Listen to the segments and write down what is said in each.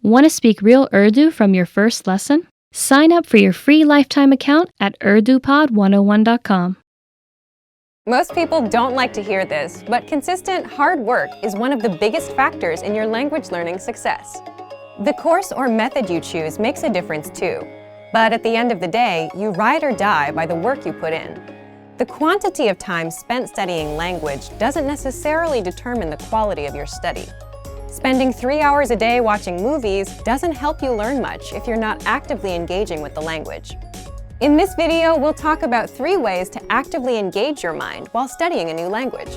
Want to speak real Urdu from your first lesson? Sign up for your free lifetime account at urdupod101.com. Most people don't like to hear this, but consistent, hard work is one of the biggest factors in your language learning success. The course or method you choose makes a difference too, but at the end of the day, you ride or die by the work you put in. The quantity of time spent studying language doesn't necessarily determine the quality of your study. Spending 3 hours a day watching movies doesn't help you learn much if you're not actively engaging with the language. In this video, we'll talk about 3 ways to actively engage your mind while studying a new language.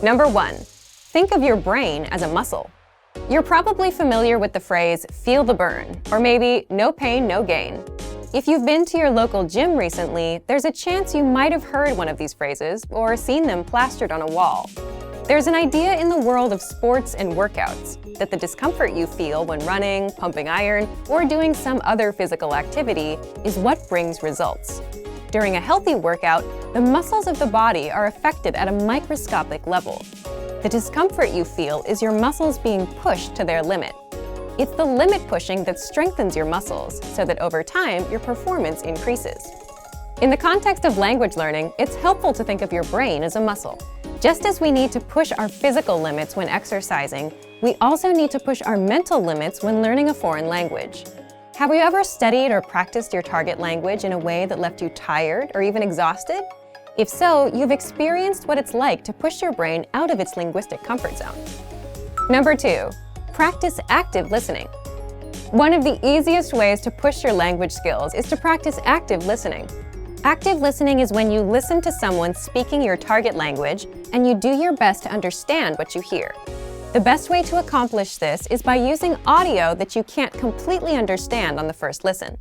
Number 1, think of your brain as a muscle. You're probably familiar with the phrase, feel the burn, or maybe no pain, no gain. If you've been to your local gym recently, there's a chance you might have heard one of these phrases or seen them plastered on a wall. There's an idea in the world of sports and workouts that the discomfort you feel when running, pumping iron, or doing some other physical activity is what brings results. During a healthy workout, the muscles of the body are affected at a microscopic level. The discomfort you feel is your muscles being pushed to their limit. It's the limit pushing that strengthens your muscles so that over time, your performance increases. In the context of language learning, it's helpful to think of your brain as a muscle. Just as we need to push our physical limits when exercising, we also need to push our mental limits when learning a foreign language. Have you ever studied or practiced your target language in a way that left you tired or even exhausted? If so, you've experienced what it's like to push your brain out of its linguistic comfort zone. Number 2, practice active listening. One of the easiest ways to push your language skills is to practice active listening. Active listening is when you listen to someone speaking your target language and you do your best to understand what you hear. The best way to accomplish this is by using audio that you can't completely understand on the first listen.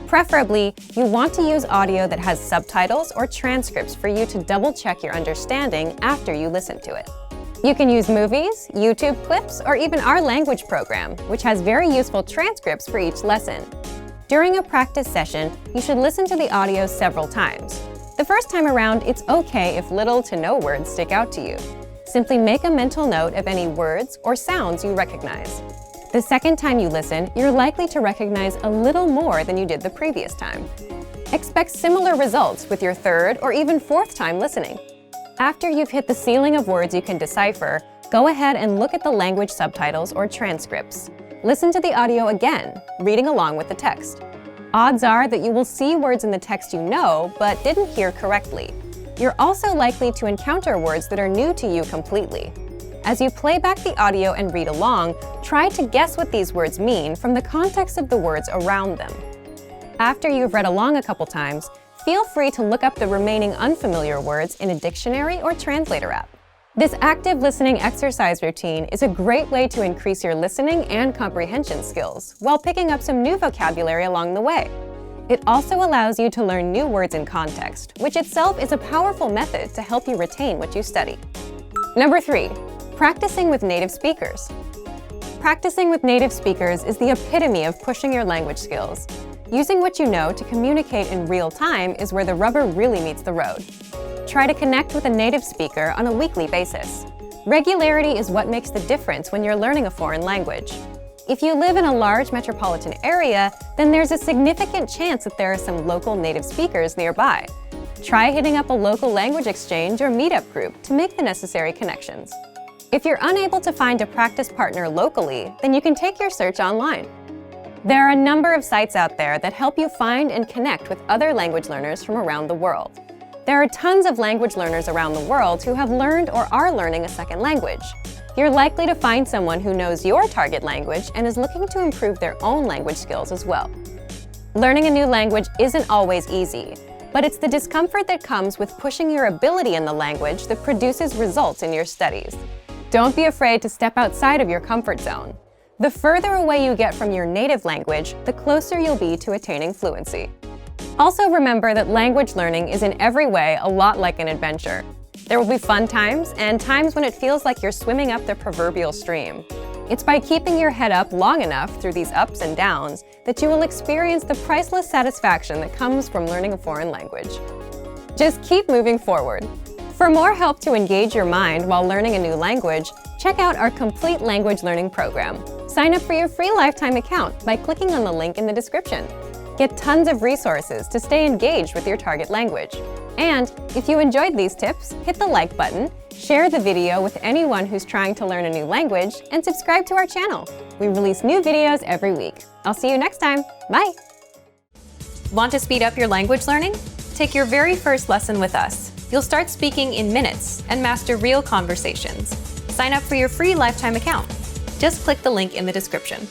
Preferably, you want to use audio that has subtitles or transcripts for you to double-check your understanding after you listen to it. You can use movies, YouTube clips, or even our language program, which has very useful transcripts for each lesson. During a practice session, you should listen to the audio several times. The first time around, it's okay if little to no words stick out to you. Simply make a mental note of any words or sounds you recognize. The second time you listen, you're likely to recognize a little more than you did the previous time. Expect similar results with your third or even fourth time listening. After you've hit the ceiling of words you can decipher, go ahead and look at the language subtitles or transcripts. Listen to the audio again, reading along with the text. Odds are that you will see words in the text you know, but didn't hear correctly. You're also likely to encounter words that are new to you completely. As you play back the audio and read along, try to guess what these words mean from the context of the words around them. After you've read along a couple times, feel free to look up the remaining unfamiliar words in a dictionary or translator app. This active listening exercise routine is a great way to increase your listening and comprehension skills while picking up some new vocabulary along the way. It also allows you to learn new words in context, which itself is a powerful method to help you retain what you study. Number 3, practicing with native speakers. Practicing with native speakers is the epitome of pushing your language skills. Using what you know to communicate in real time is where the rubber really meets the road. Try to connect with a native speaker on a weekly basis. Regularity is what makes the difference when you're learning a foreign language. If you live in a large metropolitan area, then there's a significant chance that there are some local native speakers nearby. Try hitting up a local language exchange or meetup group to make the necessary connections. If you're unable to find a practice partner locally, then you can take your search online. There are a number of sites out there that help you find and connect with other language learners from around the world. There are tons of language learners around the world who have learned or are learning a second language. You're likely to find someone who knows your target language and is looking to improve their own language skills as well. Learning a new language isn't always easy, but it's the discomfort that comes with pushing your ability in the language that produces results in your studies. Don't be afraid to step outside of your comfort zone. The further away you get from your native language, the closer you'll be to attaining fluency. Also remember that language learning is in every way a lot like an adventure. There will be fun times and times when it feels like you're swimming up the proverbial stream. It's by keeping your head up long enough through these ups and downs that you will experience the priceless satisfaction that comes from learning a foreign language. Just keep moving forward. For more help to engage your mind while learning a new language, check out our complete language learning program. Sign up for your free lifetime account by clicking on the link in the description. Get tons of resources to stay engaged with your target language. And if you enjoyed these tips, hit the like button, share the video with anyone who's trying to learn a new language, and subscribe to our channel. We release new videos every week. I'll see you next time. Bye! Want to speed up your language learning? Take your very first lesson with us. You'll start speaking in minutes and master real conversations. Sign up for your free lifetime account. Just click the link in the description.